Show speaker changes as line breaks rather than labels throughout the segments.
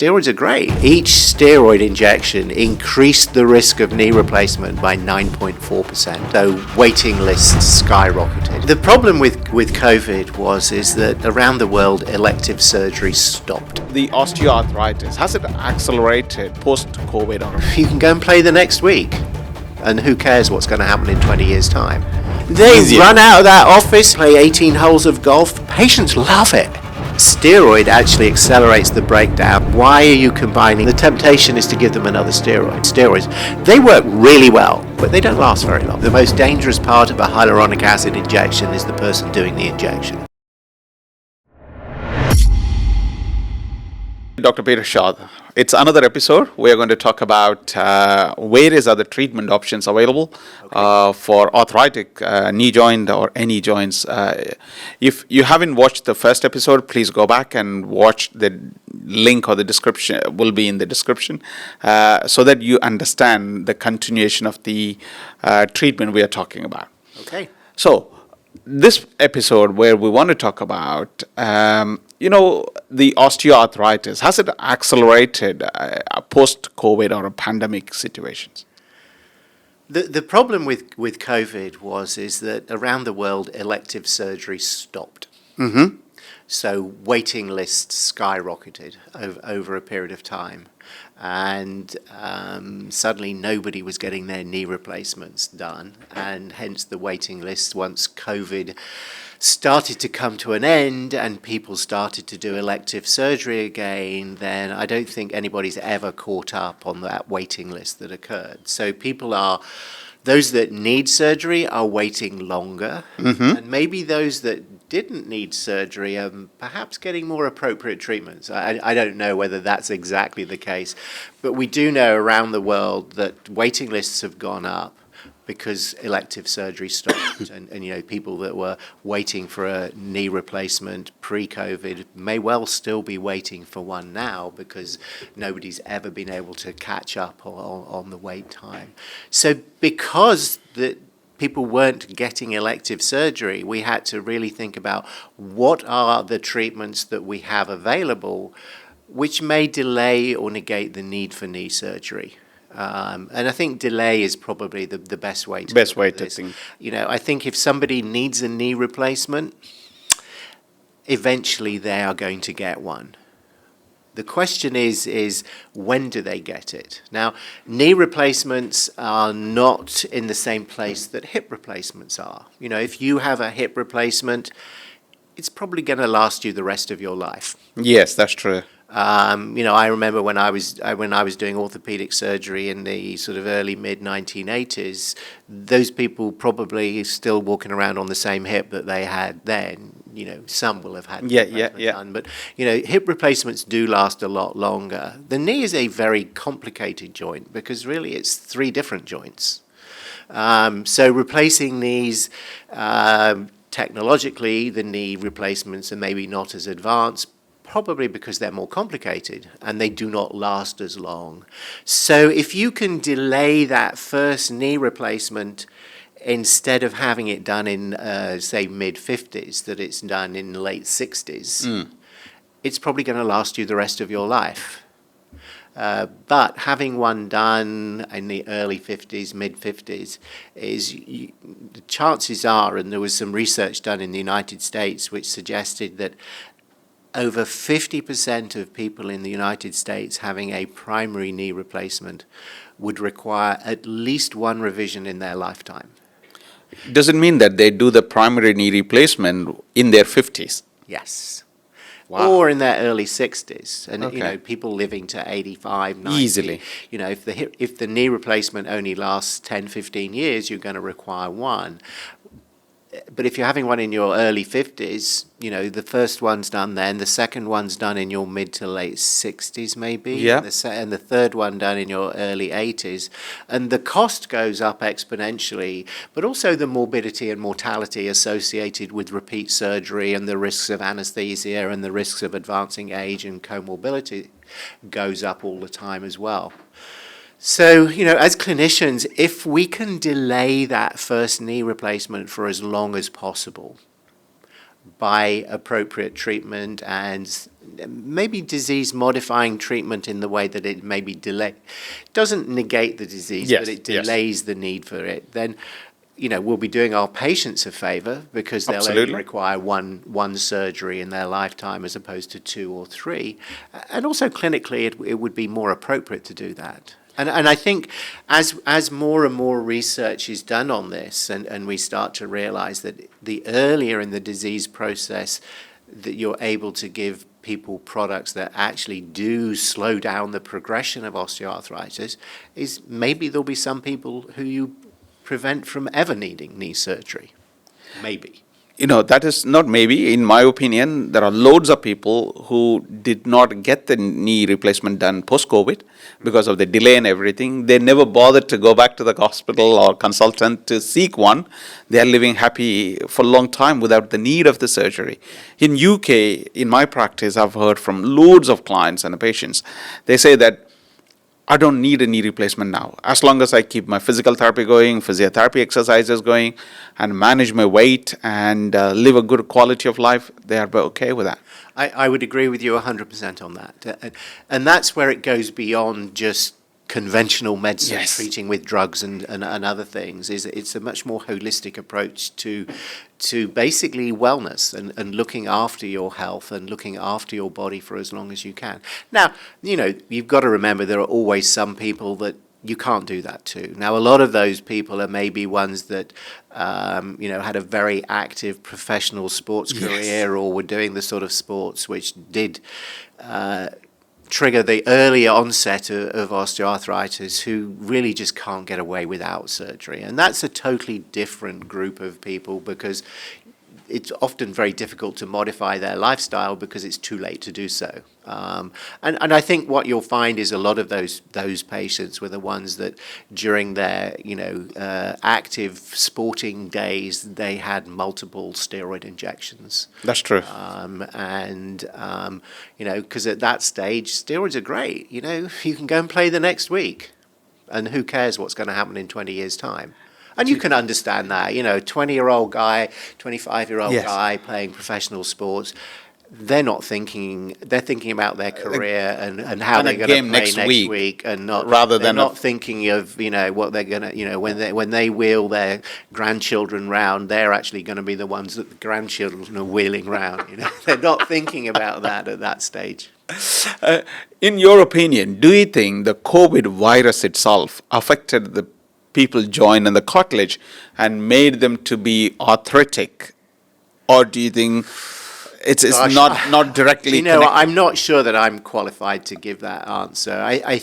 steroids are great. Each steroid injection increased the risk of knee replacement by 9.4%, so waiting lists skyrocketed. The problem with COVID is that around the world elective surgery stopped.
The osteoarthritis, has it accelerated post-COVID?
You can go and play the next week, and who cares what's going to happen in 20 years' time? They run out of that office, play 18 holes of golf. Patients love it. Steroid actually accelerates the breakdown. Why are you combining? The temptation is to give them another steroid. Steroids, they work really well, but they don't last very long. The most dangerous part of a hyaluronic acid injection is the person doing the injection.
Dr. Peter Shah, it's another episode. We're going to talk about various other treatment options available for arthritic knee joint or any joints. If you haven't watched the first episode, please go back and watch. The link or the description will be in the description so that you understand the continuation of the treatment we are talking about.
Okay.
So this episode where we want to talk about the osteoarthritis, has it accelerated post-COVID or pandemic situations?
The problem with COVID is that around the world elective surgery stopped.
Mm-hmm.
So waiting lists skyrocketed over a period of time. And suddenly nobody was getting their knee replacements done, and hence the waiting list. Once COVID started to come to an end and people started to do elective surgery again, then I don't think anybody's ever caught up on that waiting list that occurred. So those that need surgery are waiting longer, and maybe those that didn't need surgery are perhaps getting more appropriate treatments. I don't know whether that's exactly the case, but we do know around the world that waiting lists have gone up because elective surgery stopped, and people that were waiting for a knee replacement pre-COVID may well still be waiting for one now because nobody's ever been able to catch up on the wait time. So because people weren't getting elective surgery, we had to really think about what are the treatments that we have available which may delay or negate the need for knee surgery. And I think delay is probably the best way to think. I think if somebody needs a knee replacement, eventually they are going to get one. The question is when do they get it? Now, knee replacements are not in the same place that hip replacements are. If you have a hip replacement, it's probably going to last you the rest of your life.
Yes, that's true.
I remember when I was doing orthopedic surgery in the sort of early mid-1980s, those people probably still walking around on the same hip that they had then. Some will have had done, but hip replacements do last a lot longer. The knee is a very complicated joint because really it's three different joints. So replacing knees, technologically, the knee replacements are maybe not as advanced, probably because they're more complicated and they do not last as long. So if you can delay that first knee replacement instead of having it done in, say, mid-50s, that it's done in late 60s, it's probably going to last you the rest of your life. But having one done in the early 50s, mid-50s, the chances are, and there was some research done in the United States which suggested that over 50% of people in the United States having a primary knee replacement would require at least one revision in their lifetime.
Does it mean that they do the primary knee replacement in their 50s?
Yes.
Wow.
Or in their early 60s. And,
Okay.
people living to 85, 90.
Easily.
If the knee replacement only lasts 10, 15 years, you're going to require one. But if you're having one in your early 50s, the first one's done then, the second one's done in your mid to late 60s maybe,
Yeah.
and the third one done in your early 80s. And the cost goes up exponentially, but also the morbidity and mortality associated with repeat surgery and the risks of anesthesia and the risks of advancing age and comorbidity goes up all the time as well. So, as clinicians, if we can delay that first knee replacement for as long as possible by appropriate treatment and maybe disease-modifying treatment in the way that it maybe doesn't negate the disease,
Yes,
but it
yes.
delays the need for it, then we'll be doing our patients a favor because they'll only
Absolutely.
require one surgery in their lifetime as opposed to 2 or 3. And also clinically, it would be more appropriate to do that. And I think as more and more research is done on this, and we start to realize that the earlier in the disease process that you're able to give people products that actually do slow down the progression of osteoarthritis, is maybe there'll be some people who you prevent from ever needing knee surgery. Maybe.
That is not maybe. In my opinion, there are loads of people who did not get the knee replacement done post-COVID because of the delay and everything. They never bothered to go back to the hospital or consultant to seek one. They are living happy for a long time without the need of the surgery. In UK, in my practice, I've heard from loads of clients and patients. They say that I don't need a knee replacement now. As long as I keep my physical therapy going, physiotherapy exercises going, and manage my weight and live a good quality of life, they are okay with that.
I would agree with you 100% on that. And that's where it goes beyond just conventional medicine,
Yes.
treating with drugs and other things. It's a much more holistic approach to basically wellness and looking after your health and looking after your body for as long as you can. Now, you've got to remember there are always some people that you can't do that to. Now, a lot of those people are maybe ones that, had a very active professional sports career or were doing the sort of sports which did trigger the earlier onset of osteoarthritis, who really just can't get away without surgery. And that's a totally different group of people because it's often very difficult to modify their lifestyle because it's too late to do so. And I think what you'll find is a lot of those patients were the ones that during their active sporting days they had multiple steroid injections.
That's true.
Because at that stage steroids are great. You can go and play the next week, and who cares what's going to happen in 20 years' time. And you can understand that, 20-year-old guy, 25-year-old
Yes.
guy playing professional sports, they're thinking about their career and how
And a
they're going to
game
play
next
next
week,
week, and
they're
not thinking of, what they're going to, when they wheel their grandchildren round, they're actually going to be the ones that the grandchildren are wheeling round, They're not thinking about that at that stage.
In your opinion, do you think the COVID virus itself affected the people joint and the cartilage and made them to be arthritic? Or do you think it's
Gosh,
not directly connected?
I'm not sure that I'm qualified to give that answer. I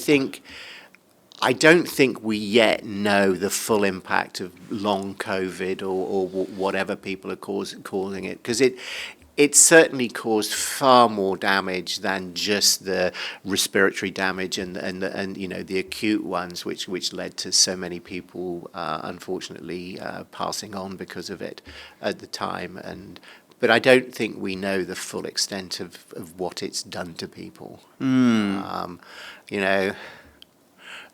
don't think we yet know the full impact of long COVID or whatever people are causing it, because it certainly caused far more damage than just the respiratory damage and the acute ones, which led to so many people unfortunately passing on because of it at the time. But I don't think we know the full extent of what it's done to people.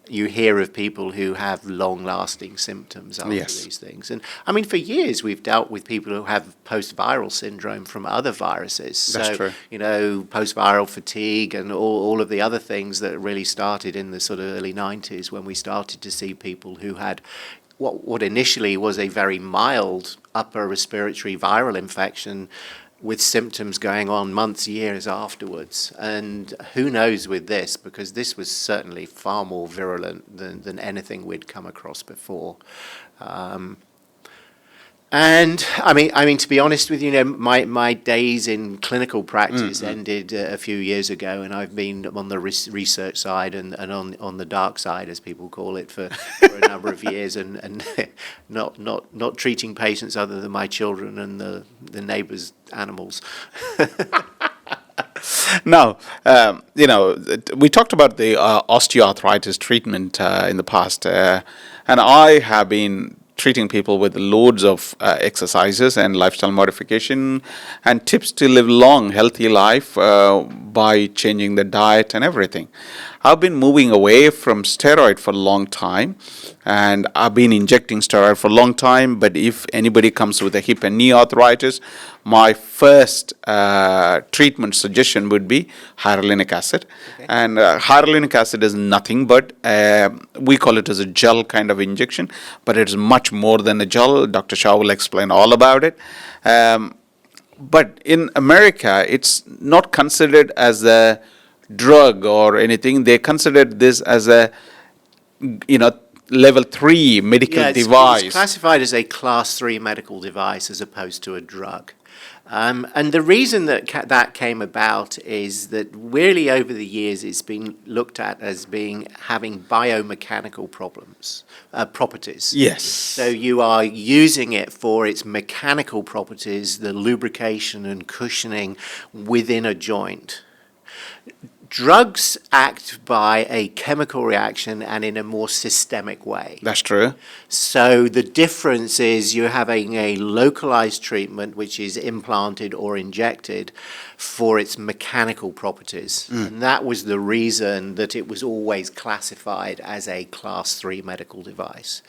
You hear of people who have long-lasting symptoms after
Yes.
these things. And, for years we've dealt with people who have post-viral syndrome from other viruses.
That's true.
Post-viral fatigue and all of the other things that really started in the sort of early 90s when we started to see people who had what initially was a very mild upper respiratory viral infection with symptoms going on months, years afterwards. And who knows with this, because this was certainly far more virulent than anything we'd come across before. To be honest with you, my days in clinical practice ended a few years ago, and I've been on the research side and on the dark side, as people call it, for a number of years, and not treating patients other than my children and the neighbours' animals.
Now, we talked about the osteoarthritis treatment in the past, and I have been treating people with loads of exercises and lifestyle modification and tips to live long, healthy life by changing the diet and everything. I've been moving away from steroid for a long time, and I've been injecting steroid for a long time. But if anybody comes with a hip and knee arthritis, my first treatment suggestion would be hyaluronic acid. Okay. And hyaluronic acid is nothing but, we call it as a gel kind of injection, but it's much more than a gel. Dr. Shah will explain all about it. But in America, it's not considered as a drug or anything. They considered this as a, level 3 medical device.
It's classified as a class 3 medical device as opposed to a drug. And the reason that that came about is that really over the years it's been looked at as having biomechanical properties.
Yes.
So you are using it for its mechanical properties, the lubrication and cushioning within a joint. Drugs act by a chemical reaction and in a more systemic way.
That's true.
So the difference is you're having a localized treatment which is implanted or injected for its mechanical properties. And that was the reason that it was always classified as a class 3 medical device.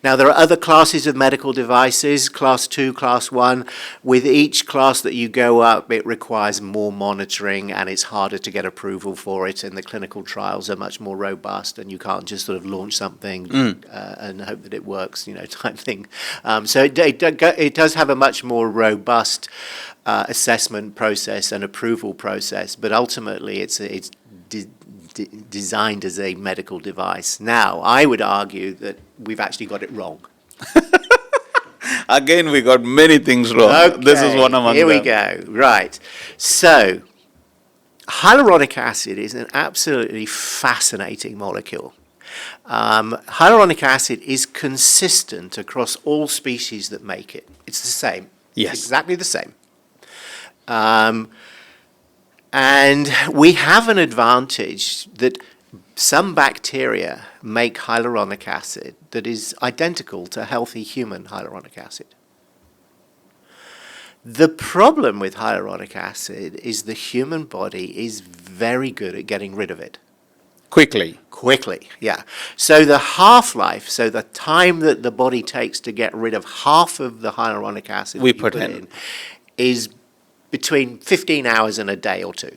Now there are other classes of medical devices, class 2, class 1. With each class that you go up, it requires more monitoring and it's harder to get approval for it, and the clinical trials are much more robust, and you can't just sort of launch something and hope that it works, type thing. So it does have a much more robust assessment process and approval process, but ultimately it's designed as a medical device. Now, I would argue that we've actually got it wrong.
Again, we got many things wrong.
Okay,
this is one among them.
Here we go. Right. So, hyaluronic acid is an absolutely fascinating molecule. Hyaluronic acid is consistent across all species that make it. It's the same.
Yes.
It's exactly the same. And we have an advantage that some bacteria make hyaluronic acid that is identical to healthy human hyaluronic acid. The problem with hyaluronic acid is the human body is very good at getting rid of it.
Quickly,
yeah. So the half-life, so the time that the body takes to get rid of half of the hyaluronic acid
we put in
is between 15 hours and a day or two.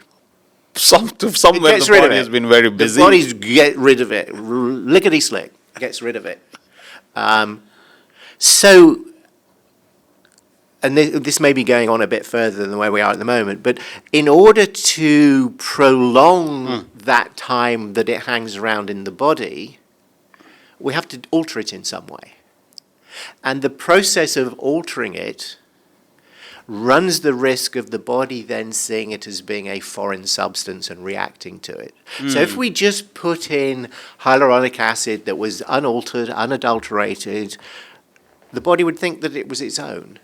Somewhere the body has been very busy.
The body's get rid of it, lickety-slick, gets rid of it. And this may be going on a bit further than where we are at the moment, but in order to prolong that time that it hangs around in the body, we have to alter it in some way. And the process of altering it runs the risk of the body then seeing it as being a foreign substance and reacting to it. So if we just put in hyaluronic acid that was unaltered, unadulterated, the body would think that it was its own.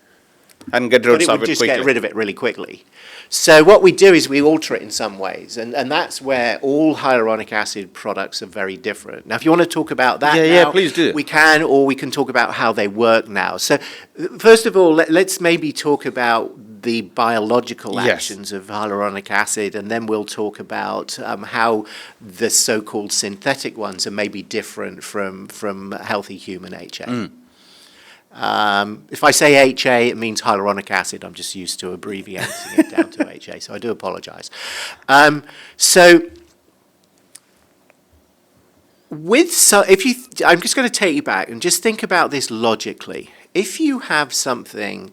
And get rid of it quickly.
But it would just get rid of it really quickly. So what we do is we alter it in some ways, and that's where all hyaluronic acid products are very different. Now, if you want to talk about that now,
please do.
We can, or we can talk about how they work now. So first of all, let's maybe talk about the biological actions of hyaluronic acid, and then we'll talk about how the so-called synthetic ones are maybe different from healthy human HA. If I say HA, it means hyaluronic acid. I'm just used to abbreviating it down to HA, so I do apologize. I'm just going to take you back and just think about this logically. If you have something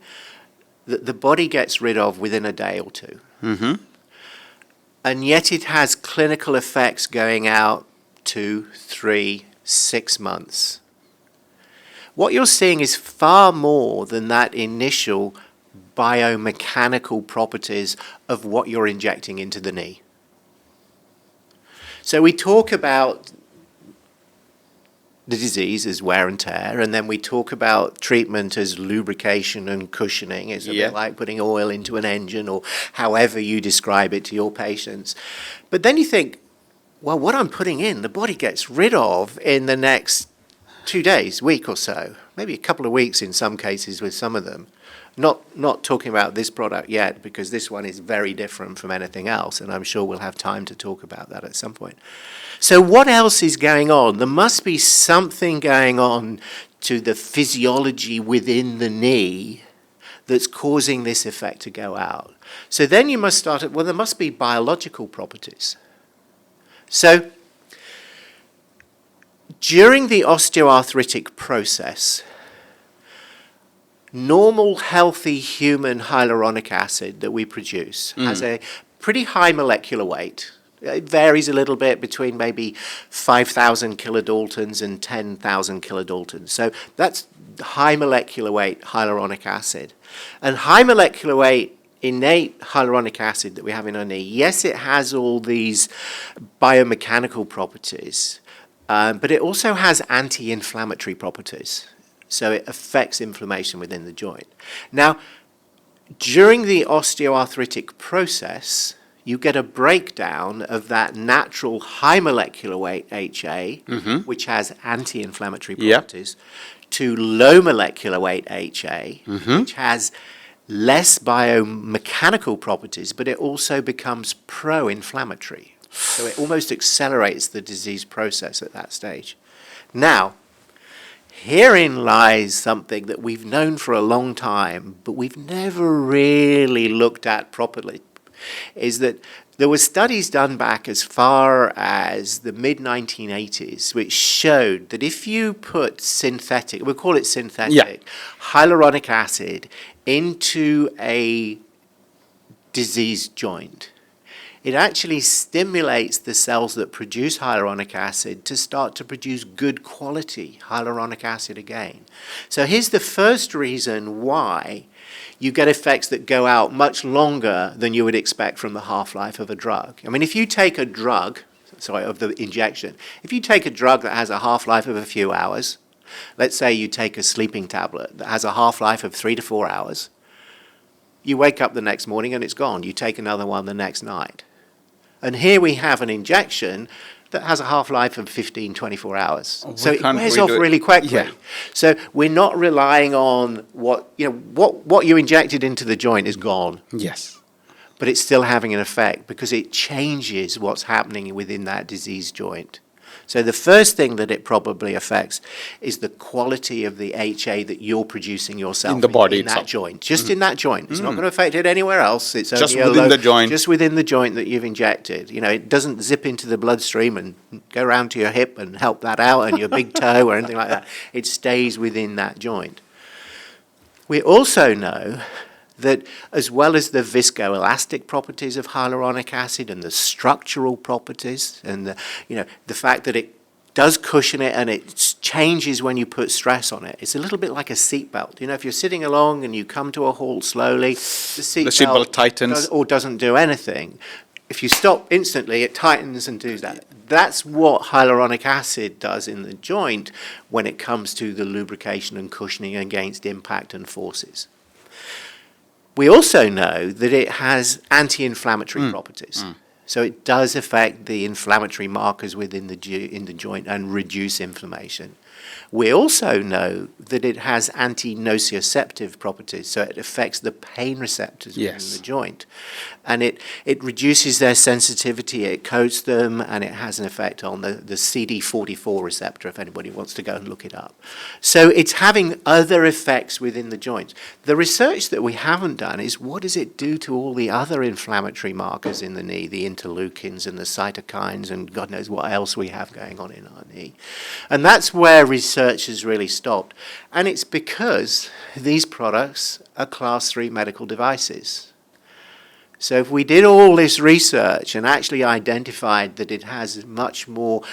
that the body gets rid of within a day or two, and yet it has clinical effects going out 2, 3, 6 months, what you're seeing is far more than that initial biomechanical properties of what you're injecting into the knee. So we talk about the disease as wear and tear, and then we talk about treatment as lubrication and cushioning. It's a bit like putting oil into an engine, or however you describe it to your patients. But then you think, well, what I'm putting in, the body gets rid of in the next 2 days, week or so. maybe a couple of weeks in some cases with some of them. Not talking about this product yet, because this one is very different from anything else, and I'm sure we'll have time to talk about that at some point. So what else is going on? There must be something going on to the physiology within the knee that's causing this effect to go out. So then you must start at, well, there must be biological properties. So during the osteoarthritic process, normal, healthy human hyaluronic acid that we produce has a pretty high molecular weight. It varies a little bit between maybe 5,000 kilodaltons and 10,000 kilodaltons. So that's high molecular weight hyaluronic acid. And high molecular weight innate hyaluronic acid that we have in our knee, yes, it has all these biomechanical properties, but it also has anti-inflammatory properties. So it affects inflammation within the joint. Now, during the osteoarthritic process, you get a breakdown of that natural high molecular weight HA, which has anti-inflammatory properties, to low molecular weight HA, which has less biomechanical properties, but it also becomes pro-inflammatory. So it almost accelerates the disease process at that stage. Now, herein lies something that we've known for a long time, but we've never really looked at properly, is that there were studies done back as far as the mid-1980s which showed that if you put synthetic, we'll call it synthetic, hyaluronic acid into a diseased joint, it actually stimulates the cells that produce hyaluronic acid to start to produce good quality hyaluronic acid again. So here's the first reason why you get effects that go out much longer than you would expect from the half-life of a drug. I mean, if you take a drug, of the injection, if you take a drug that has a half-life of a few hours, let's say you take a sleeping tablet that has a half-life of 3 to 4 hours, you wake up the next morning and it's gone. You take another one the next night. And here we have an injection that has a half-life of 15, 24 hours. So it wears off really quickly. Yeah. So we're not relying on what you injected into the joint is gone.
Yes.
But it's still having an effect because it changes what's happening within that diseased joint. So the first thing that it probably affects is the quality of the HA that you're producing yourself
in the body
in
itself.
That joint, just in that joint. It's not going to affect it anywhere else. It's
just
only
within the joint.
Just within the joint that you've injected. You know, it doesn't zip into the bloodstream and go around to your hip and help that out and your big toe or anything like that. It stays within that joint. We also know that as well as the viscoelastic properties of hyaluronic acid and the structural properties and the fact that it does cushion it and it changes when you put stress on it. It's a little bit like a seatbelt. You know, if you're sitting along and you come to a halt slowly, the seatbelt
tightens
or doesn't do anything. If you stop instantly, it tightens and does that. That's what hyaluronic acid does in the joint when it comes to the lubrication and cushioning against impact and forces. We also know that it has anti-inflammatory properties. So it does affect the inflammatory markers within the joint and reduce inflammation. We also know that it has anti-nociceptive properties, so it affects the pain receptors within the joint. And it reduces their sensitivity, it coats them, and it has an effect on the CD44 receptor, if anybody wants to go and look it up. So it's having other effects within the joints. The research that we haven't done is what does it do to all the other inflammatory markers in the knee, the interleukins and the cytokines and God knows what else we have going on in our knee. And that's where research has really stopped. And it's because these products are class 3 medical devices. So if we did all this research and actually identified that it has much more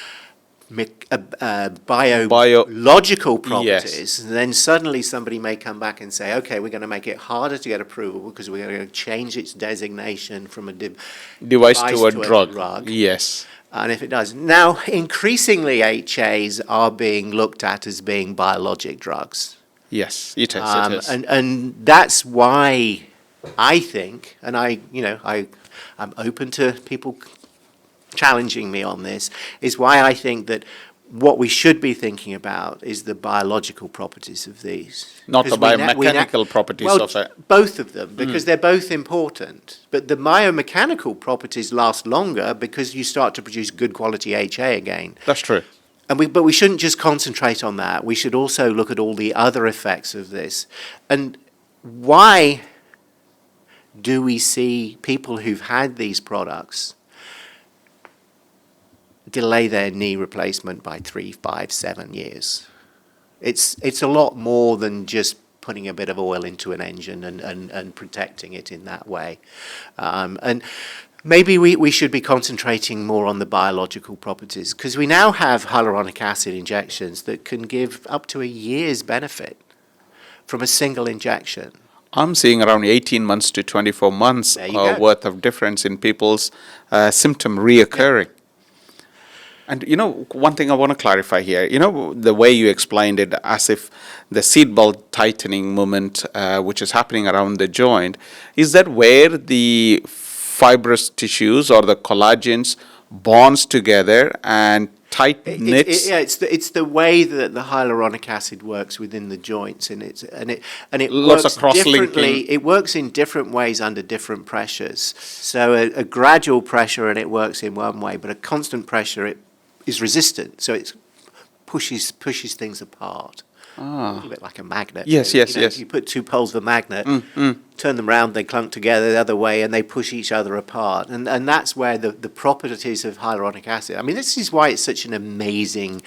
biological properties, then suddenly somebody may come back and say, okay, we're going to make it harder to get approval because we're going to change its designation from a device to a drug.
Yes.
And if it does. Now, increasingly, HAs are being looked at as being biologic drugs.
Yes, it is.
And that's why I think, and I'm open to people challenging me on this, is why I think that what we should be thinking about is the biological properties of these.
Not the
'Cause
biomechanical properties
well,
of it.
both of them, because they're both important. But the biomechanical properties last longer because you start to produce good quality HA again.
That's true.
But we shouldn't just concentrate on that. We should also look at all the other effects of this. And why do we see people who've had these products delay their knee replacement by 3, 5, 7 years? It's a lot more than just putting a bit of oil into an engine and protecting it in that way. And maybe we should be concentrating more on the biological properties, because we now have hyaluronic acid injections that can give up to a year's benefit from a single injection.
I'm seeing around 18 months to 24 months
There you go.
worth of difference in people's symptom reoccurring. And, one thing I want to clarify here, the way you explained it as if the seatbelt tightening movement, which is happening around the joint, is that where the fibrous tissues or the collagens bonds together and tight knits?
It's the way that the hyaluronic acid works within the joints, and it
Lots
works
of cross-linking.
differently. It works in different ways under different pressures. So a gradual pressure and it works in one way, but a constant pressure it is resistant, so it pushes things apart. A little bit like a magnet.
Yes, yes.
You put two poles of a magnet, turn them round, they clunk together the other way, and they push each other apart. And that's where the properties of hyaluronic acid, I mean, this is why it's such an amazing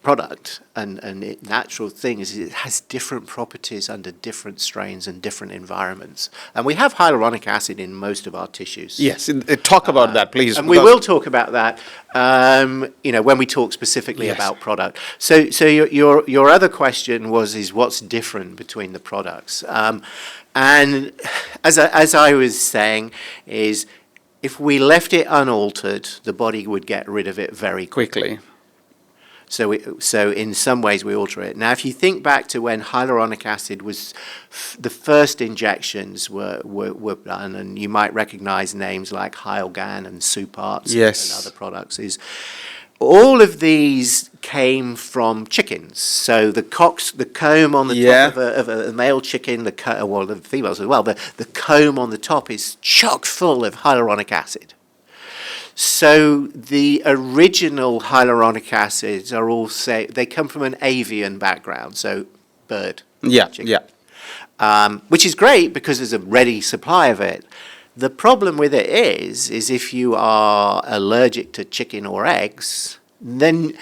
product and natural thing, is it has different properties under different strains and different environments. And we have hyaluronic acid in most of our tissues.
Yes, talk about that, please.
And we will talk about that, when we talk specifically about product. So your other question is what's different between the products? And as I was saying, is if we left it unaltered, the body would get rid of it very quickly. So in some ways we alter it. Now, if you think back to when hyaluronic acid was, the first injections were done, and you might recognize names like Hyalgan and Suparts and other products, is all of these came from chickens. So the comb on the top of a male chicken, the females as well, the comb on the top is chock full of hyaluronic acid. So the original hyaluronic acids are all they come from an avian background, so bird. Chicken. Which is great because there's a ready supply of it. The problem with it is if you are allergic to chicken or eggs, then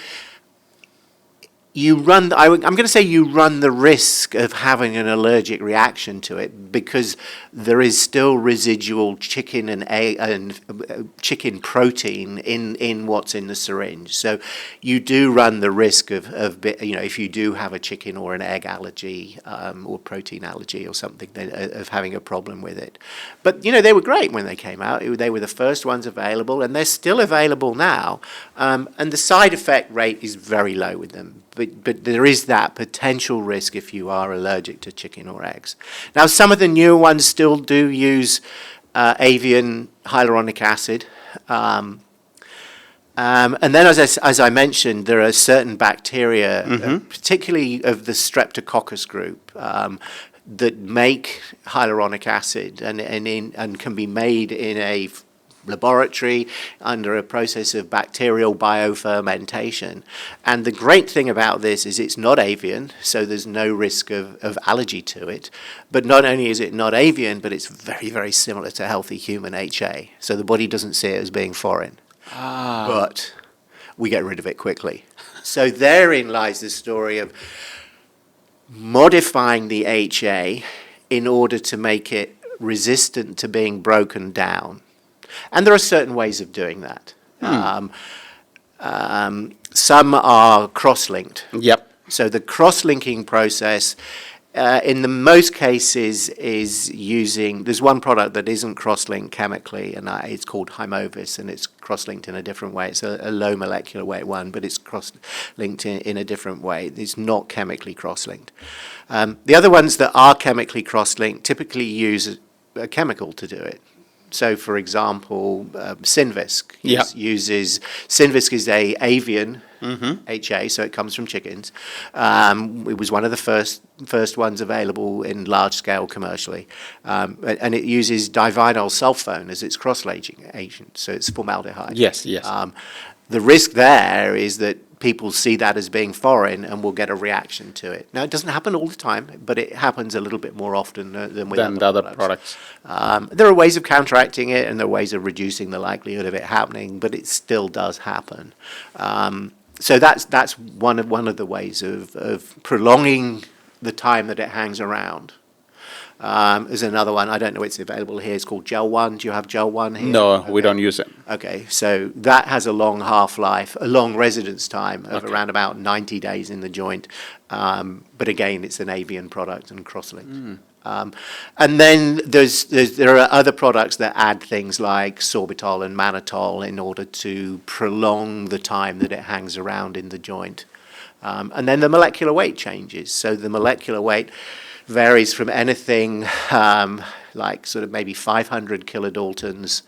you run the risk of having an allergic reaction to it, because there is still residual chicken and egg and chicken protein in what's in the syringe. So you do run the risk of if you do have a chicken or an egg allergy or protein allergy or something, of having a problem with it. But they were great when they came out. They were the first ones available, and they're still available now. And the side effect rate is very low with them. But there is that potential risk if you are allergic to chicken or eggs. Now, some of the newer ones still do use avian hyaluronic acid. And then, as I mentioned, there are certain bacteria, particularly of the Streptococcus group, that make hyaluronic acid and can be made in a laboratory under a process of bacterial biofermentation. And the great thing about this is it's not avian, so there's no risk of allergy to it. But not only is it not avian, but it's very, very similar to healthy human HA. So the body doesn't see it as being foreign. But we get rid of it quickly. So therein lies the story of modifying the HA in order to make it resistant to being broken down. And there are certain ways of doing that. Some are cross-linked.
Yep.
So the cross-linking process, in the most cases, is using. There's one product that isn't cross-linked chemically, and it's called Hymovis, and it's cross-linked in a different way. It's a low molecular weight one, but it's cross-linked in a different way. It's not chemically cross-linked. The other ones that are chemically cross-linked typically use a chemical to do it. So, for example, Synvisc uses Synvisc is a avian HA, so it comes from chickens. It was one of the first ones available in large scale commercially, and it uses divinyl sulfone as its cross-linking agent, so it's formaldehyde.
Yes.
The risk there is that people see that as being foreign and will get a reaction to it. Now, it doesn't happen all the time, but it happens a little bit more often than with
other products.
There are ways of counteracting it, and there are ways of reducing the likelihood of it happening, but it still does happen. So that's one of the ways of prolonging the time that it hangs around. There's another one, I don't know it's available here, it's called Gel 1. Do you have Gel 1 here?
No,
Okay.
we don't use it.
Okay, so that has a long half-life, a long residence time of around about 90 days in the joint. But again, it's an avian product and cross-linked. And then there are other products that add things like sorbitol and mannitol in order to prolong the time that it hangs around in the joint. And then the molecular weight changes. So the molecular weight varies from anything like sort of maybe 500 kilodaltons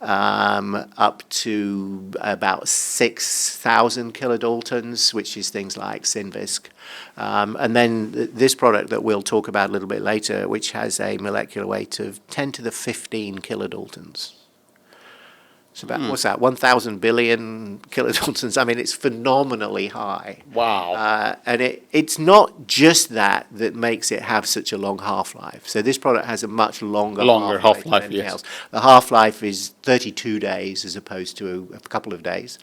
up to about 6,000 kilodaltons, which is things like Synvisc. And then this product that we'll talk about a little bit later, which has a molecular weight of 10 to the 15 kilodaltons. It's about, what's that, 1,000 billion kilodaltons. I mean, it's phenomenally high.
Wow.
And it's not just that makes it have such a long half-life. So this product has a much longer half-life than anything else. The half-life is 32 days as opposed to a couple of days.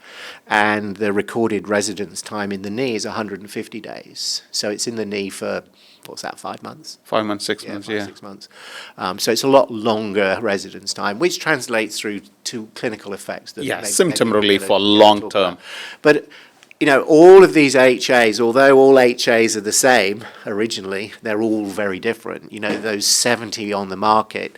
And the recorded residence time in the knee is 150 days. So it's in the knee for, what's that, 5 months?
5 months, 6 months,
6 months. So it's a lot longer residence time, which translates through to clinical effects.
Symptom relief for long term.
But, all of these HAs, although all HAs are the same originally, they're all very different. Those 70 on the market,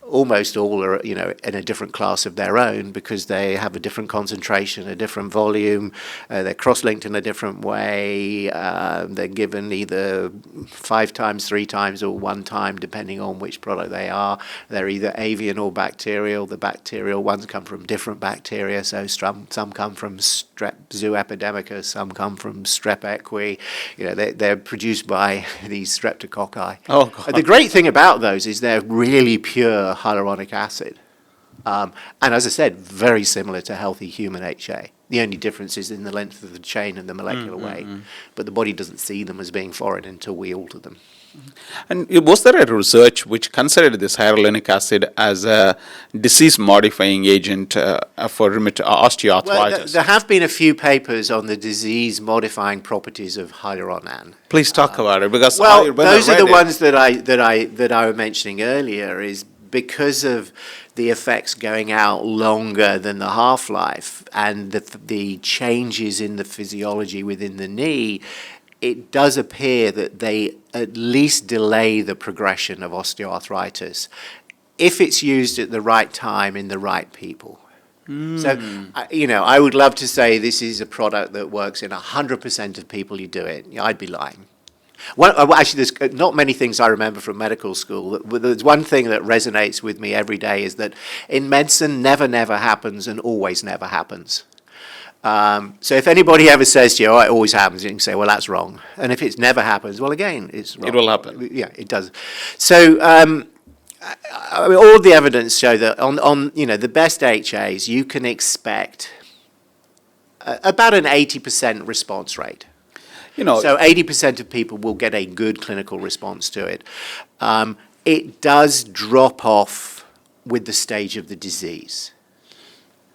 almost all are, in a different class of their own because they have a different concentration, a different volume. They're cross-linked in a different way. They're given either 5 times, 3 times, or 1 time, depending on which product they are. They're either avian or bacterial. The bacterial ones come from different bacteria. So some come from Strep zooepidemicus, some come from Strep equi. They're produced by these streptococci.
Oh, God.
The great thing about those is they're really pure hyaluronic acid. And as I said, very similar to healthy human HA. The only difference is in the length of the chain and the molecular weight. But the body doesn't see them as being foreign until we alter them.
And was there a research which considered this hyaluronic acid as a disease-modifying agent for osteoarthritis?
Well, there have been a few papers on the disease-modifying properties of hyaluronan.
Please talk about it, because
those are the ones that I was mentioning earlier. Is because of the effects going out longer than the half-life and the changes in the physiology within the knee, it does appear that they at least delay the progression of osteoarthritis if it's used at the right time in the right people. So, I would love to say this is a product that works in 100% of people you do it. I'd be lying. Actually, there's not many things I remember from medical school. There's one thing that resonates with me every day is that in medicine, never happens and always never happens. So if anybody ever says to you, it always happens, you can say, well, that's wrong. And if it never happens, well, again, it's wrong.
It will happen.
Yeah, it does. So all the evidence show that on the best HAs, you can expect about an 80% response rate. So 80% of people will get a good clinical response to it. It does drop off with the stage of the disease.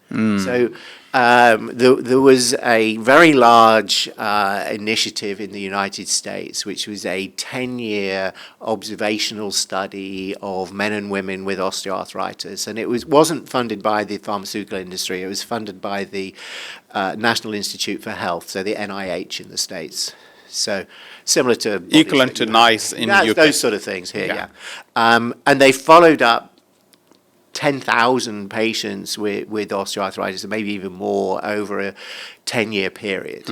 So there was a very large initiative in the United States, which was a 10-year observational study of men and women with osteoarthritis. And it wasn't funded by the pharmaceutical industry. It was funded by the National Institute for Health, so the NIH in the States. So similar to...
Equivalent to NICE in UK.
Those sort of things here, yeah. And they followed up 10,000 patients with osteoarthritis, and maybe even more, over a 10-year period.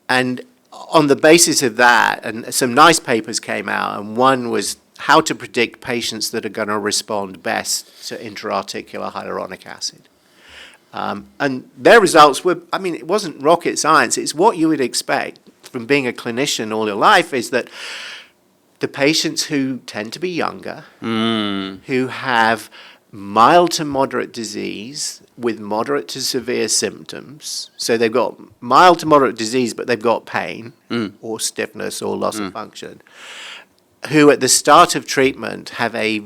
And on the basis of that, and some nice papers came out, and one was how to predict patients that are going to respond best to intra-articular hyaluronic acid. And their results were, I mean, it wasn't rocket science. It's what you would expect from being a clinician all your life, is that the patients who tend to be younger, who have mild to moderate disease with moderate to severe symptoms, so they've got mild to moderate disease, but they've got pain or stiffness or loss of function, who at the start of treatment have a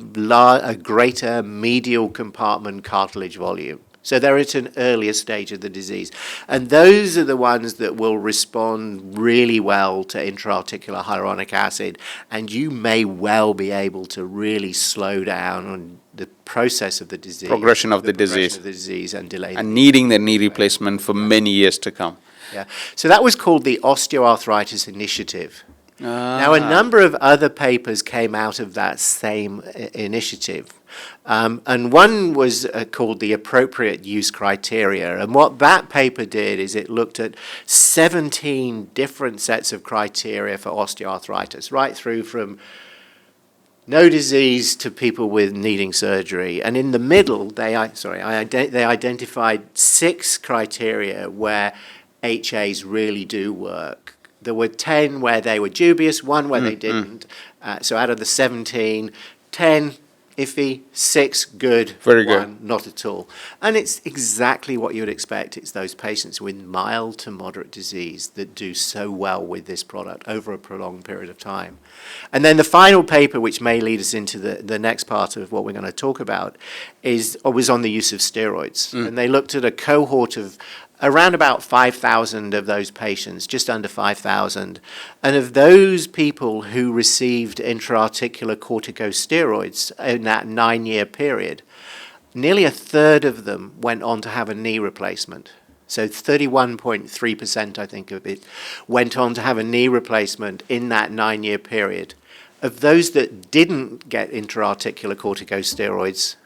greater medial compartment cartilage volume. So they're at an earlier stage of the disease. And those are the ones that will respond really well to intra-articular hyaluronic acid, and you may well be able to really slow down on the process of the disease.
Progression of the
disease and delay.
And needing their knee replacement for many years to come.
Yeah. So that was called the Osteoarthritis Initiative. Now, a number of other papers came out of that same initiative. And one was called the Appropriate Use Criteria. And what that paper did is it looked at 17 different sets of criteria for osteoarthritis, right through from no disease to people with needing surgery. And in the middle, they identified 6 criteria where HAs really do work. There were 10 where they were dubious, 1 where they didn't. So out of the 17, 10 iffy, 6 good,
Very
1
good.
not at all. And it's exactly what you would expect. It's those patients with mild to moderate disease that do so well with this product over a prolonged period of time. And then the final paper, which may lead us into the next part of what we're going to talk about, was on the use of steroids. And they looked at a cohort of around about 5,000 of those patients, just under 5,000. And of those people who received intra-articular corticosteroids in that 9-year period, nearly a third of them went on to have a knee replacement. So 31.3%, I think, of it went on to have a knee replacement in that 9-year period. Of those that didn't get intra-articular corticosteroids,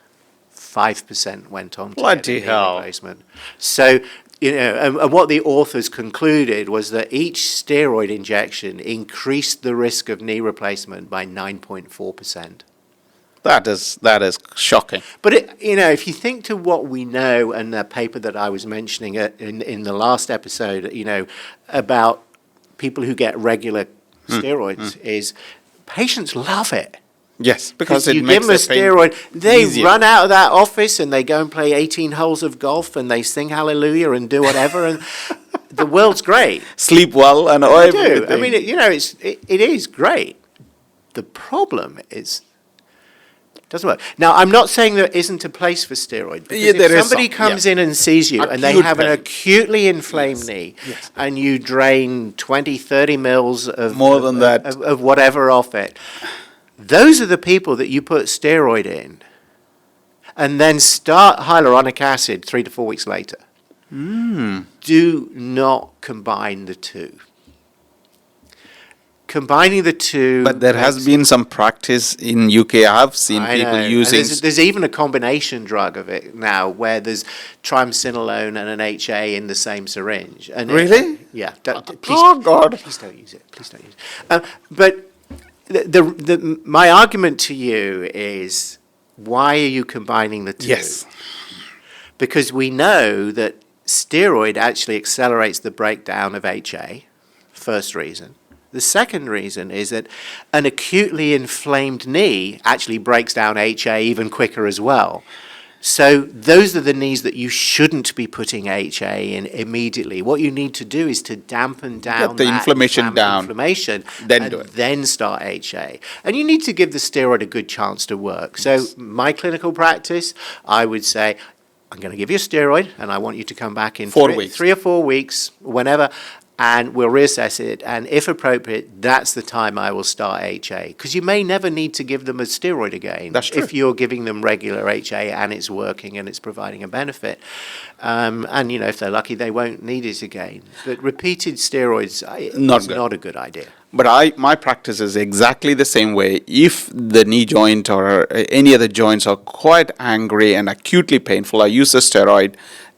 5% went on to get a knee replacement. So, and what the authors concluded was that each steroid injection increased the risk of knee replacement by 9.4%.
That is shocking.
But if you think to what we know, and the paper that I was mentioning in the last episode, about people who get regular steroids, is patients love it.
Yes, because it
you
makes
give them a steroid, they
easier.
run out of that office and they go and play 18 holes of golf and they sing hallelujah and do whatever, and the world's great.
Sleep well and
They
everything.
do. I mean, it is great. The problem is it doesn't work. Now, I'm not saying there isn't a place for steroid. Because if somebody comes in and sees you and they have an acutely inflamed knee, and you drain 20, 30 mils of
More than that.
of whatever off it, those are the people that you put steroid in and then start hyaluronic acid 3 to 4 weeks later. Do not combine the two. Combining the two...
But there has been some practice in UK. I've seen people using...
And there's even a combination drug of it now where there's triamcinolone and an HA in the same syringe. And
Really?
Yeah. Please,
Oh, God.
Please don't use it. Please don't use it. But my argument to you is, why are you combining the two?
Yes.
Because we know that steroid actually accelerates the breakdown of HA, first reason. The second reason is that an acutely inflamed knee actually breaks down HA even quicker as well. So those are the knees that you shouldn't be putting HA in immediately. What you need to do is to dampen down
Get the inflammation down.
Then start HA. And you need to give the steroid a good chance to work. So my clinical practice, I would say, I'm going to give you a steroid, and I want you to come back in 3 or 4 weeks, whenever, and we'll reassess it. And if appropriate, that's the time I will start HA. Because you may never need to give them a steroid again.
That's true.
If you're giving them regular HA and it's working and it's providing a benefit. And, if they're lucky, they won't need it again. But repeated steroids is not a good idea.
But my practice is exactly the same way. If the knee joint or any other joints are quite angry and acutely painful, I use a steroid,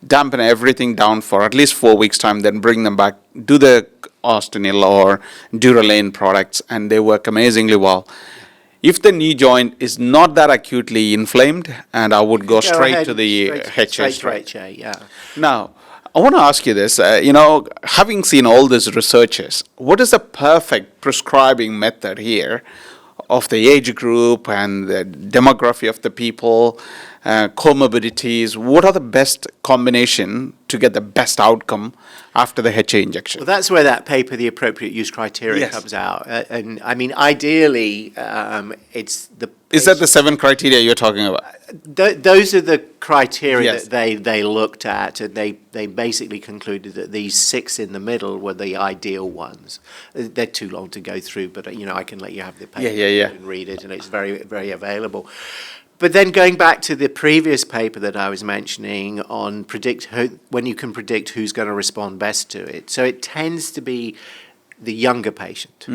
dampen everything down for at least 4 weeks' time, then bring them back, do the Ostenil or Duralane products, and they work amazingly well. If the knee joint is not that acutely inflamed, and I would go straight
ahead,
to the HA.
straight to HA, yeah.
Now, I want to ask you this. Having seen all these researches, what is the perfect prescribing method here of the age group and the demography of the people, comorbidities? What are the best combination to get the best outcome after the HA injection?
Well, that's where that paper, the appropriate use criteria,
Yes.
comes out. And I mean, ideally, it's the.
Is that the 7 criteria you're talking about?
Those are the criteria
Yes.
that they looked at, and they basically concluded that these 6 in the middle were the ideal ones. They're too long to go through, but I can let you have the paper and read it, and it's very, very available. But then going back to the previous paper that I was mentioning on when you can predict who's going to respond best to it. So it tends to be the younger patient.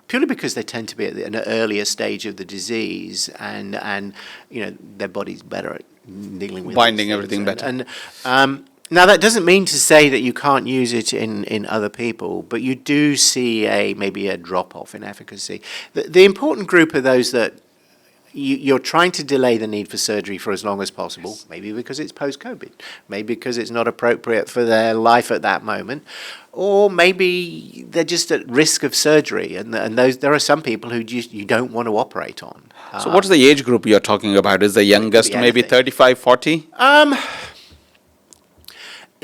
Purely because they tend to be at an earlier stage of the disease, and their body's better at dealing with
Binding
these
everything
things.
better.
And now that doesn't mean to say that you can't use it in other people, but you do see maybe a drop off in efficacy. The important group are those that you're trying to delay the need for surgery for as long as possible, maybe because it's post-COVID, maybe because it's not appropriate for their life at that moment, or maybe they're just at risk of surgery, and there are some people who you don't want to operate on.
So what's the age group you're talking about? Is the youngest maybe 35, 40?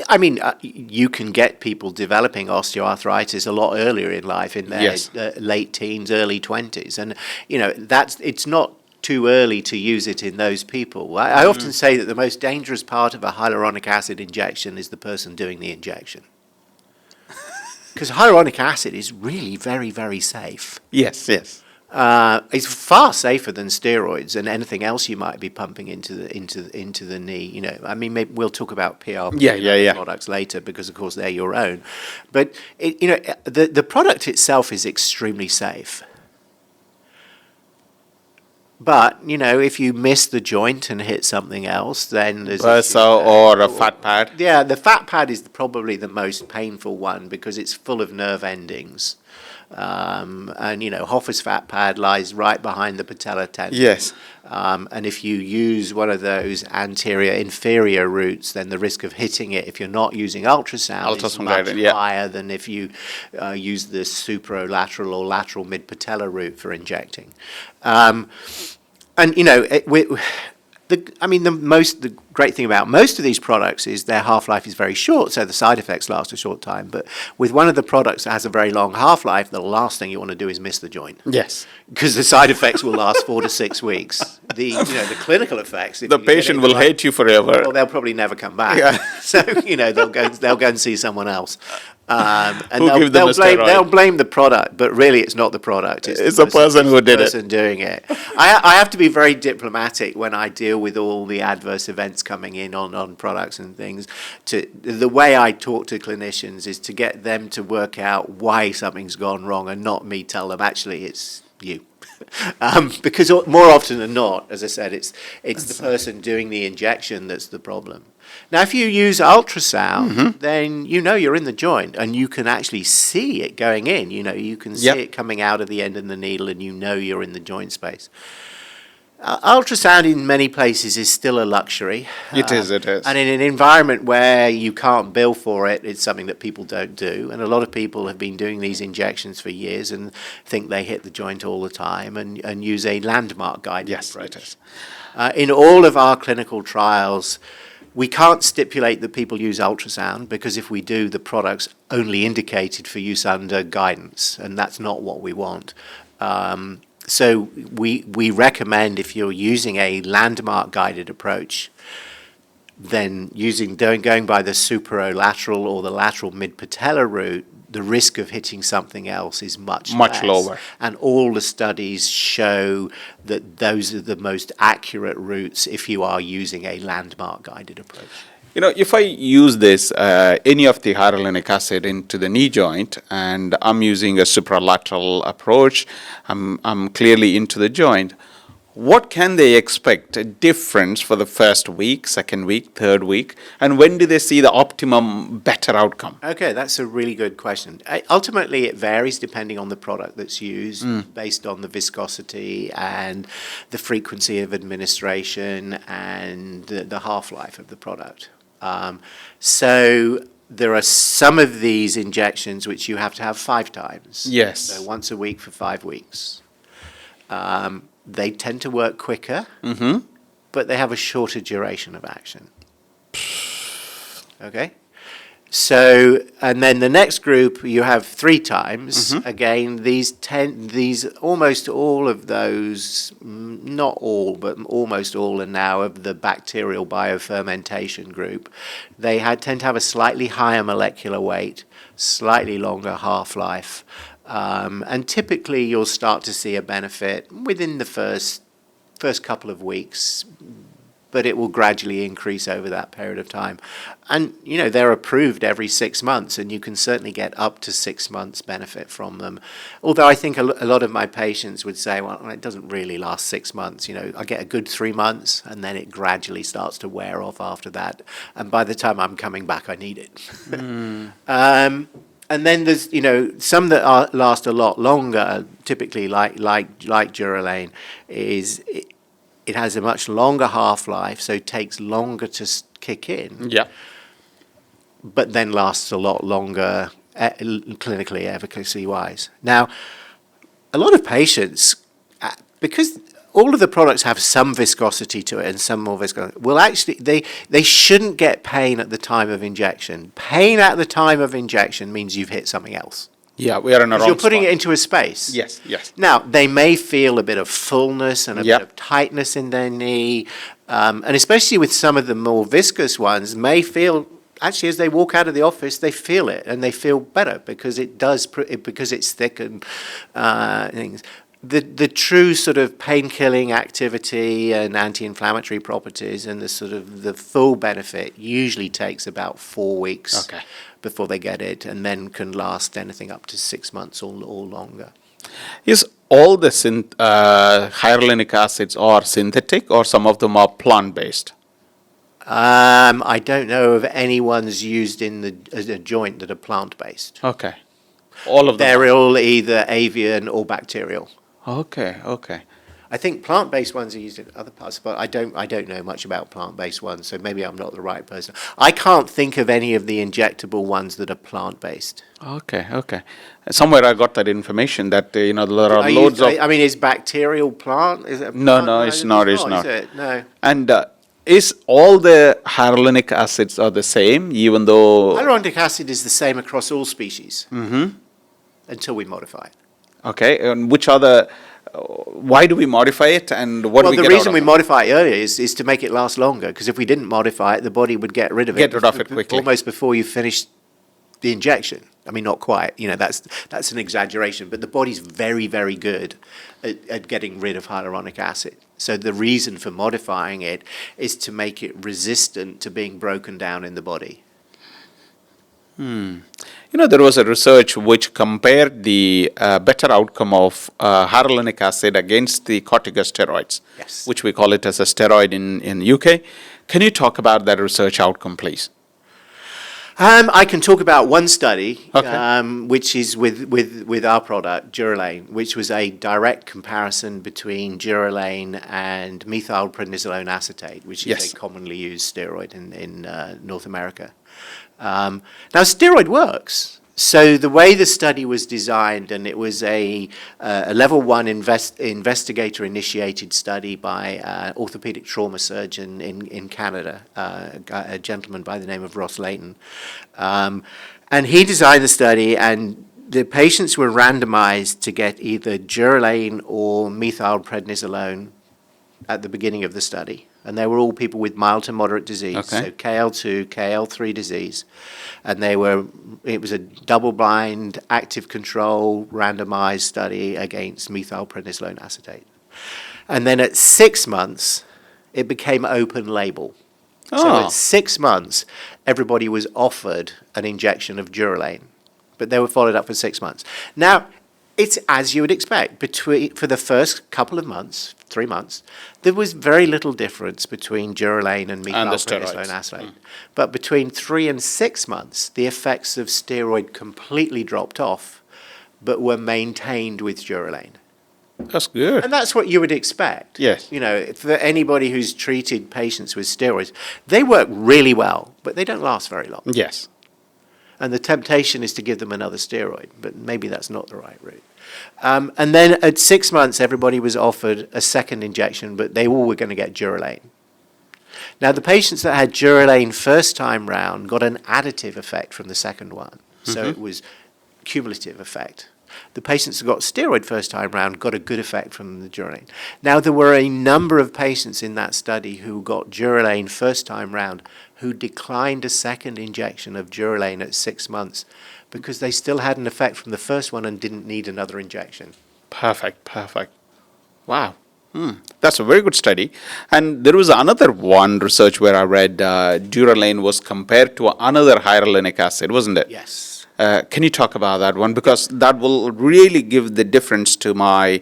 I mean, you can get people developing osteoarthritis a lot earlier in life, in their late teens, early 20s, and it's not too early to use it in those people. I often say that the most dangerous part of a hyaluronic acid injection is the person doing the injection. Because hyaluronic acid is really very, very safe.
Yes.
It's far safer than steroids and anything else you might be pumping into the knee. I mean, maybe we'll talk about PRP products later, because of course they're your own. But the product itself is extremely safe. But if you miss the joint and hit something else, then there's
Bursa or a fat pad.
Yeah, the fat pad is probably the most painful one because it's full of nerve endings. Hoffer's fat pad lies right behind the patella tendon.
Yes.
And if you use one of those anterior inferior roots, then the risk of hitting it, if you're not using ultrasound is much higher than if you use the superolateral or lateral mid-patella route for injecting. The great thing about most of these products is their half-life is very short, so the side effects last a short time. But with one of the products that has a very long half-life, the last thing you want to do is miss the joint.
Yes.
Because the side effects will last 4 to 6 weeks. The clinical effects.
The patient will hate you forever.
Well, they'll probably never come back. Yeah. So they'll go and see someone else. And they'll blame the product, but really it's not the product.
It's the person who did it.
The person doing it. I have to be very diplomatic when I deal with all the adverse events coming in on products and things. The way I talk to clinicians is to get them to work out why something's gone wrong and not me tell them, actually, it's you. Because more often than not, as I said, it's the person doing the injection that's the problem. Now, if you use ultrasound, then you're in the joint and you can actually see it going in. You can see it coming out of the end of the needle, and you're in the joint space. Ultrasound in many places is still a luxury.
It is.
And in an environment where you can't bill for it, it's something that people don't do. And a lot of people have been doing these injections for years and think they hit the joint all the time and use a landmark guided approach. It is. In all of our clinical trials, we can't stipulate that people use ultrasound, because if we do, the product's only indicated for use under guidance, and that's not what we want. So we recommend, if you're using a landmark guided approach, then going by the superolateral or the lateral mid-patella route, the risk of hitting something else is much less.
Lower.
And all the studies show that those are the most accurate routes if you are using a landmark guided approach.
If I use this, any of the hyaluronic acid into the knee joint, and I'm using a supralateral approach, I'm clearly into the joint, What can they expect a difference for the first week, second week, third week, and when do they see the optimum better outcome?
Okay, that's a really good question. Ultimately, it varies depending on the product that's used, based on the viscosity and the frequency of administration and the half-life of the product. So there are some of these injections which you have to have 5 times.
Yes.
So once a week for 5 weeks. They tend to work quicker, but they have a shorter duration of action. Okay? So, and then the next group, you have 3 times. Again, these almost all of those, not all, but almost all are now of the bacterial biofermentation group. They tend to have a slightly higher molecular weight, slightly longer half-life. And typically you'll start to see a benefit within the first couple of weeks, but it will gradually increase over that period of time. And, you know, they're approved every 6 months, and you can certainly get up to 6 months benefit from them. Although I think a lot of my patients would say, well, it doesn't really last 6 months. You know, I get a good 3 months, and then it gradually starts to wear off after that. And by the time I'm coming back, I need it. And then there's, you know, some that last a lot longer, typically like Durolane, it has a much longer half-life, so it takes longer to kick in.
Yeah.
But then lasts a lot longer clinically, efficacy-wise. Now, a lot of patients, because all of the products have some viscosity to it and some more viscosity, well, actually, they shouldn't get pain at the time of injection. Pain at the time of injection means you've hit something else.
Yeah, we are in a wrong
You're putting
spot.
it into a space.
Yes, yes.
Now, they may feel a bit of fullness and a bit of tightness in their knee, and especially with some of the more viscous ones, may feel, actually, as they walk out of the office, they feel it, and they feel better because because it's thick and things. The true sort of pain-killing activity and anti-inflammatory properties and the full benefit usually takes about 4 weeks before they get it, and then can last anything up to 6 months or longer.
Is all the hyaluronic acids are synthetic, or some of them are plant-based?
I don't know of any ones used in a joint that are plant-based.
Okay. All of them
They're all either avian or bacterial.
Okay.
I think plant-based ones are used in other parts, but I don't know much about plant-based ones, so maybe I'm not the right person. I can't think of any of the injectable ones that are plant-based.
Okay. Somewhere I got that information that there are loads of.
I mean, is bacterial plant? Is it a
No,
plant?
it's not. It's not.
Is it? No.
And is all the hyaluronic acids are the same, even though?
Hyaluronic acid is the same across all species until we modify it.
Okay, and which are why do we modify it, and what do we get out of it?
Well, the reason we modify it earlier is to make it last longer, because if we didn't modify it, the body would get rid of it.
Quickly.
Almost before you finish the injection. I mean, not quite, that's an exaggeration, but the body's very, very good at getting rid of hyaluronic acid. So the reason for modifying it is to make it resistant to being broken down in the body.
There was a research which compared the better outcome of hyaluronic acid against the corticosteroids, which we call it as a steroid in UK. Can you talk about that research outcome, please?
I can talk about one study, which is with our product, Durolane, which was a direct comparison between Durolane and methylprednisolone acetate, which is a commonly used steroid in North America. Now, steroid works. So the way the study was designed, and it was a level 1 investigator-initiated study by an orthopedic trauma surgeon in Canada, a gentleman by the name of Ross Layton. And he designed the study, and the patients were randomized to get either Durolane or methylprednisolone at the beginning of the study. And they were all people with mild to moderate disease, so KL2, KL3 disease. And it was a double-blind, active control, randomized study against methylprednisolone acetate. And then at 6 months, it became open label. So at 6 months, everybody was offered an injection of Durolane, but they were followed up for 6 months. Now, It's as you would expect. For the first couple of months, 3 months, there was very little difference between Durolane and methylprednisolone acetate. But between 3 and 6 months, the effects of steroid completely dropped off, but were maintained with Durolane.
That's good.
And that's what you would expect.
Yes.
You know, for anybody who's treated patients with steroids, they work really well, but they don't last very long.
Yes.
And the temptation is to give them another steroid, but maybe that's not the right route. And then at 6 months, everybody was offered a second injection, but they all were going to get Durolane. Now, the patients that had Durolane first time round got an additive effect from the second one. So it was cumulative effect. The patients who got steroid first time round got a good effect from the Durolane. Now, there were a number of patients in that study who got Durolane first time round who declined a second injection of Durolane at 6 months because they still had an effect from the first one and didn't need another injection.
Perfect. Wow. That's a very good study. And there was another one research where I read Durolane was compared to another hyaluronic acid, wasn't it?
Yes.
Can you talk about that one? Because that will really give the difference to my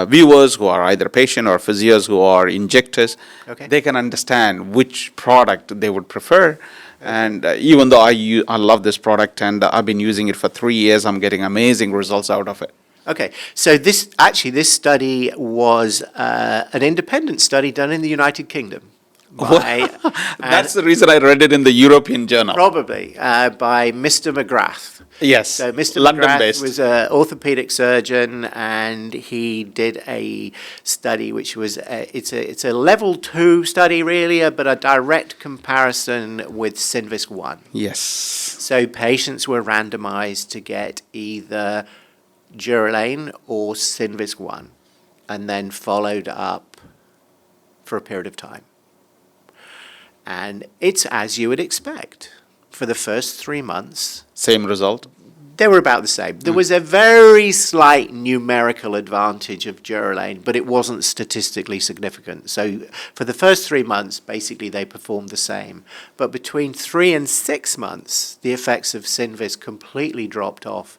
viewers who are either patient or physios who are injectors.
Okay.
They can understand which product they would prefer. And even though I love this product and I've been using it for 3 years, I'm getting amazing results out of it.
Okay, so this study was an independent study done in the United Kingdom.
That's the reason I read it in the European Journal.
Probably, by Mr. McGrath.
Yes,
So Mr.
London-based.
McGrath was an orthopedic surgeon, and he did a study which was it's a level 2 study really, but a direct comparison with Synvisc 1.
Yes.
So patients were randomized to get either Durolane or Synvisc 1, and then followed up for a period of time. And it's as you would expect. For the first 3 months,
Same result?
they were about the same. There was a very slight numerical advantage of Durolane, but it wasn't statistically significant. So for the first 3 months, basically they performed the same. But between 3 and 6 months, the effects of Synvisc completely dropped off,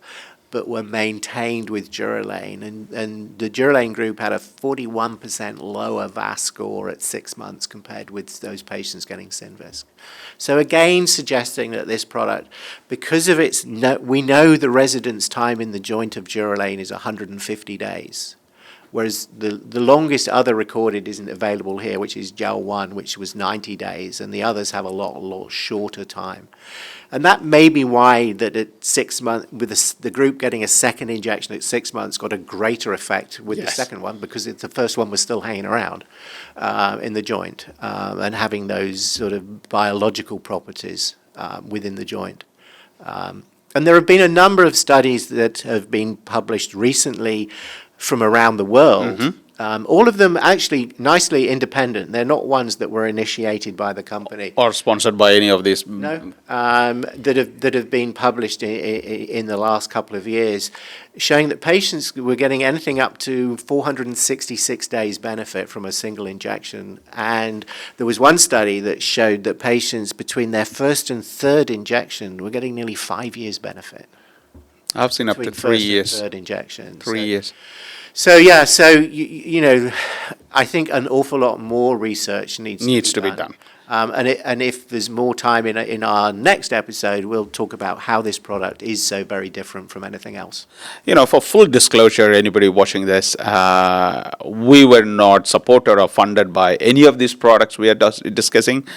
but were maintained with Durolane. And the Durolane group had a 41% lower VAS score at 6 months compared with those patients getting Synvisc. So again, suggesting that this product, because of its, we know the residence time in the joint of Durolane is 150 days. Whereas the longest other recorded isn't available here, which is Gel 1, which was 90 days, and the others have a lot shorter time. And that may be why that at 6 months, with the group getting a second injection at 6 months, got a greater effect with the second one, because the first one was still hanging around in the joint and having those sort of biological properties within the joint. And there have been a number of studies that have been published recently from around the world. All of them actually nicely independent. They're not ones that were initiated by the company.
Or sponsored by any of these?
No, that have been published in the last couple of years, showing that patients were getting anything up to 466 days benefit from a single injection. And there was one study that showed that patients between their first and third injection were getting nearly 5 years benefit.
I've seen up to 3 years.
Third injection.
3 years.
So yeah, you know, I think an awful lot more research needs to be done. And if there's more time in our next episode, we'll talk about how this product is so very different from anything else.
You know, for full disclosure, anybody watching this, we were not supported or funded by any of these products we are discussing.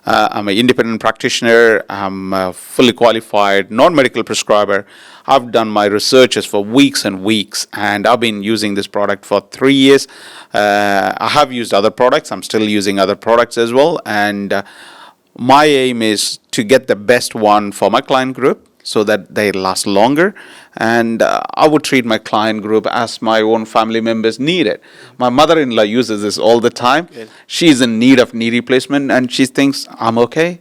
I'm an independent practitioner. I'm a fully qualified non-medical prescriber. I've done my researches for weeks and weeks, and I've been using this product for 3 years. I have used other products. I'm still using other products as well. And my aim is to get the best one for my client group so that they last longer. And I would treat my client group as my own family members need it. My mother-in-law uses this all the time.
Good.
She's in need of knee replacement, and she thinks, I'm okay.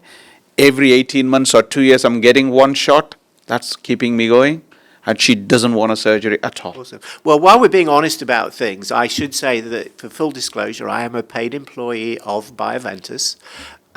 Every 18 months or 2 years, I'm getting one shot. That's keeping me going. And she doesn't want a surgery at all.
Awesome. Well, while we're being honest about things, I should say that, for full disclosure, I am a paid employee of Bioventus.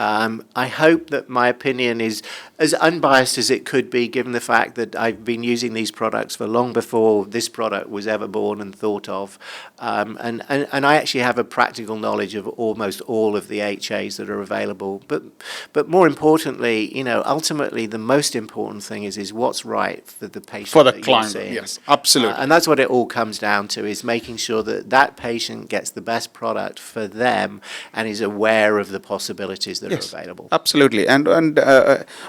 I hope that my opinion is as unbiased as it could be, given the fact that I've been using these products for long before this product was ever born and thought of. And I actually have a practical knowledge of almost all of the HAs that are available. But more importantly, ultimately the most important thing is what's right for the patient.
For the
that
client,
you're seeing.
yes, absolutely.
And that's what it all comes down to, is making sure that that patient gets the best product for them and is aware of the possibilities that are available.
Absolutely. And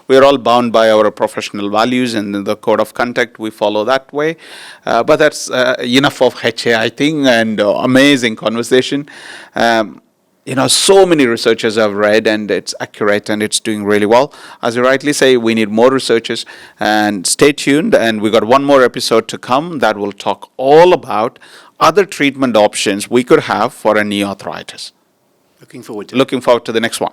we're all bound by our professional values and the code of conduct. We follow that way. But that's enough of HA, I think, and amazing conversation. So many researchers have read, and it's accurate and it's doing really well. As you rightly say, we need more researchers, and stay tuned. And we got one more episode to come that will talk all about other treatment options we could have for a knee arthritis.
Looking forward to
the next one.